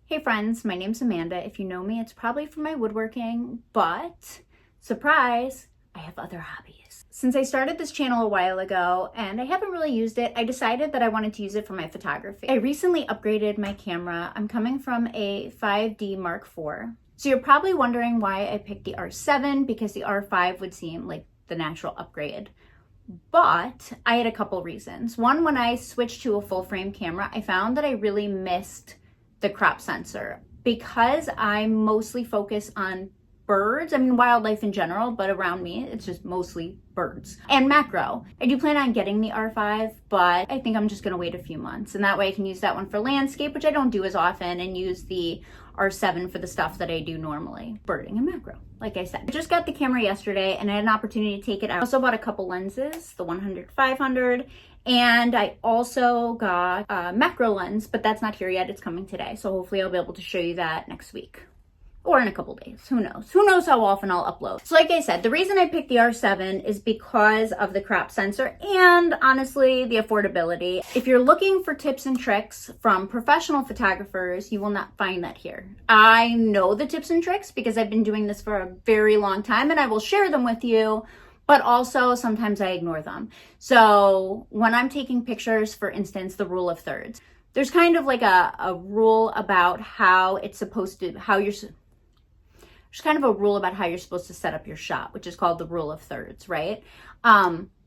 Hey friends, my name's Amanda. If you know me, it's probably from my woodworking, but surprise, I have other hobbies. Since I started this channel a while ago and I haven't really used it, I decided that I wanted to use it for my photography. I recently upgraded my camera. I'm coming from a 5D Mark IV. So you're probably wondering why I picked the R7 because the R5 would seem like the natural upgrade. But I had a couple reasons. One, when I switched to a full frame camera, I found that I really missed the crop sensor because I mostly focus on birds. I mean, wildlife in general, but around me, it's just mostly birds and macro. I do plan on getting the R5, but I think I'm just gonna wait a few months. And that way I can use that one for landscape, which I don't do as often, and use the R7 for the stuff that I do normally, birding and macro. Like I said, I just got the camera yesterday and I had an opportunity to take it out. I also bought a couple lenses, the 100-500, and I also got a macro lens, but that's not here yet. It's coming today. So hopefully I'll be able to show you that next week or in a couple days. Who knows? Who knows how often I'll upload. So like I said, the reason I picked the R7 is because of the crop sensor and honestly, the affordability. If you're looking for tips and tricks from professional photographers, you will not find that here. I know the tips and tricks because I've been doing this for a very long time and I will share them with you, but also sometimes I ignore them. So when I'm taking pictures, for instance, the rule of thirds, there's kind of like a rule about how it's supposed to, there's kind of a rule about how you're supposed to set up your shot, which is called the rule of thirds, right?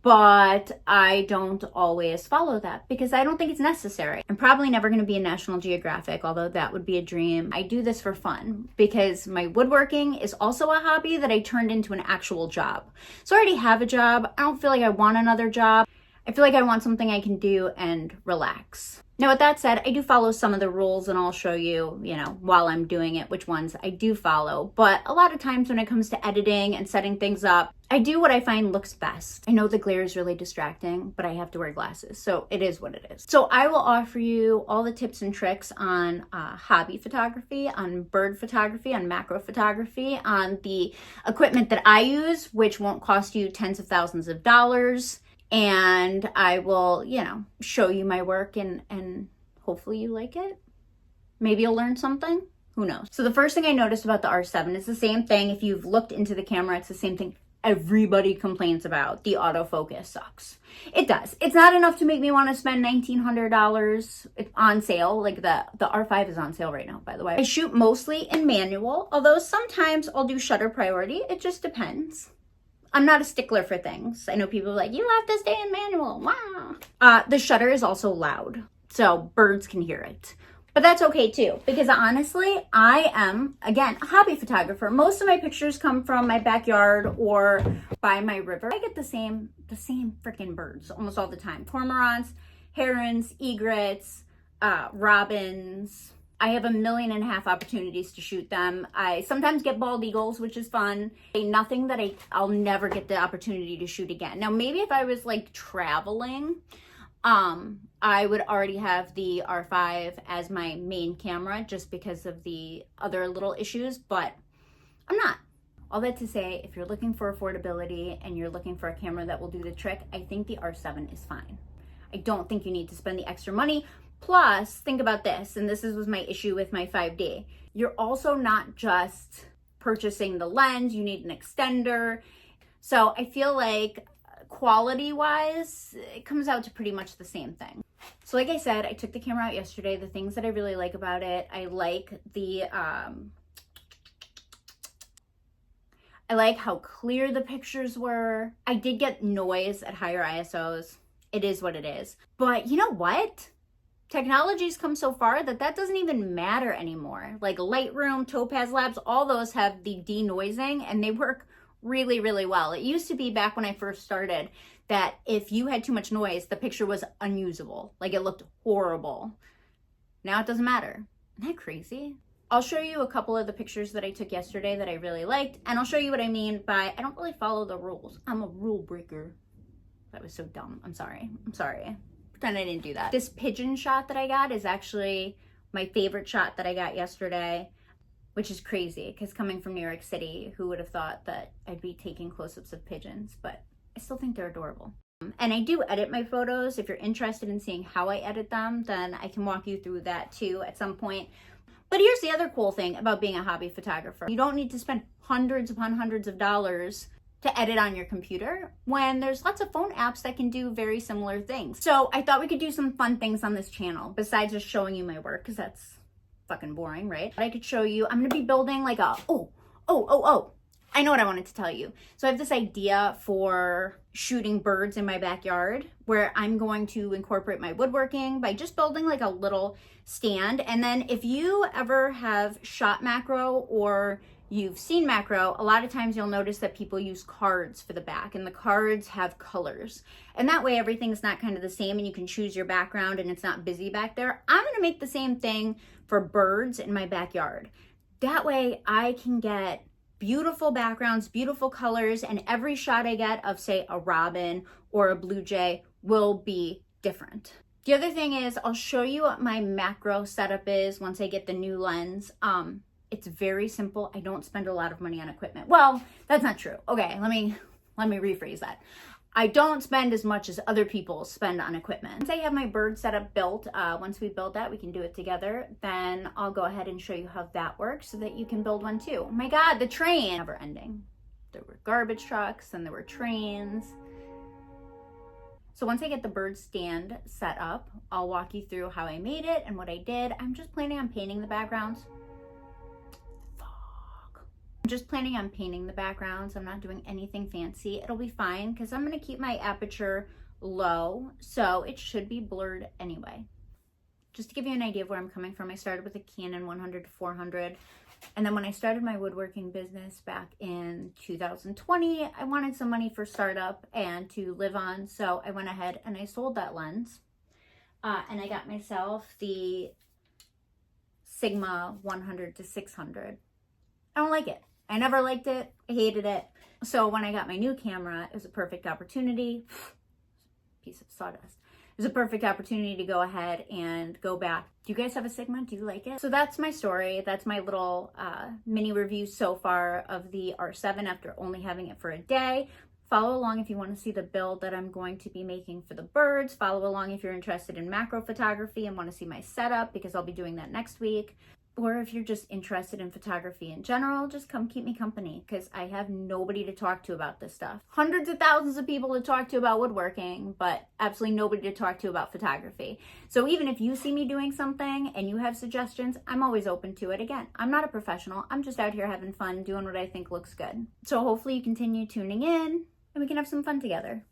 But I don't always follow that because I don't think it's necessary. I'm probably never going to be in National Geographic, although that would be a dream. I do this for fun because my woodworking is also a hobby that I turned into an actual job. So I already have a job. I don't feel like I want another job. I feel like I want something I can do and relax. Now, with that said, I do follow some of the rules and I'll show you, while I'm doing it, which ones I do follow. But a lot of times when it comes to editing and setting things up, I do what I find looks best. I know the glare is really distracting, but I have to wear glasses, so it is what it is. So I will offer you all the tips and tricks on hobby photography, on bird photography, on macro photography, on the equipment that I use, which won't cost you tens of thousands of dollars. And I will, show you my work and hopefully you like it. Maybe you'll learn something. Who knows? So the first thing I noticed about the R7 is the same thing. If you've looked into the camera, it's the same thing everybody complains about. The autofocus sucks. It does. It's not enough to make me want to spend $1,900. It's on sale. Like the R5 is on sale right now, by the way. I shoot mostly in manual, although sometimes I'll do shutter priority. It just depends. I'm not a stickler for things. I know people are like, you have to stay in manual. Wow. The shutter is also loud, so birds can hear it. But that's okay too, because honestly, I am, again, a hobby photographer. Most of my pictures come from my backyard or by my river. I get the same freaking birds almost all the time. Cormorants, herons, egrets, robins. I have 1.5 million opportunities to shoot them. I sometimes get bald eagles, which is fun. Nothing that I'll never get the opportunity to shoot again. Now, maybe if I was like traveling, I would already have the R5 as my main camera just because of the other little issues, but I'm not. All that to say, if you're looking for affordability and you're looking for a camera that will do the trick, I think the R7 is fine. I don't think you need to spend the extra money. Plus, think about this, and this was my issue with my 5D. You're also not just purchasing the lens, you need an extender. So I feel like quality-wise, it comes out to pretty much the same thing. So like I said, I took the camera out yesterday. The things that I really like about it, I like how clear the pictures were. I did get noise at higher ISOs. It is what it is. But you know what? Technology's come so far that doesn't even matter anymore. Like Lightroom, Topaz Labs, all those have the denoising and they work really, really well. It used to be back when I first started that if you had too much noise, the picture was unusable. Like it looked horrible. Now it doesn't matter. Isn't that crazy? I'll show you a couple of the pictures that I took yesterday that I really liked, and I'll show you what I mean by I don't really follow the rules. I'm a rule breaker. That was so dumb. I'm sorry. Pretend I didn't do that. This pigeon shot that I got is actually my favorite shot that I got yesterday, which is crazy because coming from New York City, who would have thought that I'd be taking close-ups of pigeons, but I still think they're adorable. And I do edit my photos. If you're interested in seeing how I edit them, then I can walk you through that too at some point. But here's the other cool thing about being a hobby photographer. You don't need to spend hundreds upon hundreds of dollars to edit on your computer when there's lots of phone apps that can do very similar things. So I thought we could do some fun things on this channel besides just showing you my work, because that's fucking boring, right? But I could show you, I'm gonna be building like a, I know what I wanted to tell you. So I have this idea for shooting birds in my backyard where I'm going to incorporate my woodworking by just building like a little stand. And then if you ever have shot macro or you've seen macro, a lot of times you'll notice that people use cards for the back, and the cards have colors. And that way everything's not kind of the same and you can choose your background and it's not busy back there. I'm gonna make the same thing for birds in my backyard. That way I can get beautiful backgrounds, beautiful colors, and every shot I get of, say, a robin or a blue jay will be different. The other thing is I'll show you what my macro setup is once I get the new lens. It's very simple. I don't spend a lot of money on equipment. Well, that's not true. Okay, let me rephrase that. I don't spend as much as other people spend on equipment. Once I have my bird setup built, once we build that, we can do it together, then I'll go ahead and show you how that works so that you can build one too. Oh my God, the train, never ending. There were garbage trucks and there were trains. So once I get the bird stand set up, I'll walk you through how I made it and what I did. I'm just planning on painting the backgrounds. I'm just planning on painting the backgrounds. I'm not doing anything fancy. It'll be fine because I'm going to keep my aperture low, so it should be blurred anyway. Just to give you an idea of where I'm coming from, I started with a Canon 100-400, and then when I started my woodworking business back in 2020, I wanted some money for startup and to live on, so I went ahead and I sold that lens, and I got myself the Sigma 100-600. I don't like it. I never liked it. I hated it. So when I got my new camera, it was a perfect opportunity. Piece of sawdust. It was a perfect opportunity to go ahead and go back. Do you guys have a Sigma? Do you like it? So that's my story. That's my little mini review so far of the R7 after only having it for a day. Follow along if you want to see the build that I'm going to be making for the birds. Follow along if you're interested in macro photography and want to see my setup, because I'll be doing that next week. Or if you're just interested in photography in general, just come keep me company, because I have nobody to talk to about this stuff. Hundreds of thousands of people to talk to about woodworking, but absolutely nobody to talk to about photography. So even if you see me doing something and you have suggestions, I'm always open to it. Again, I'm not a professional. I'm just out here having fun, doing what I think looks good. So hopefully you continue tuning in and we can have some fun together.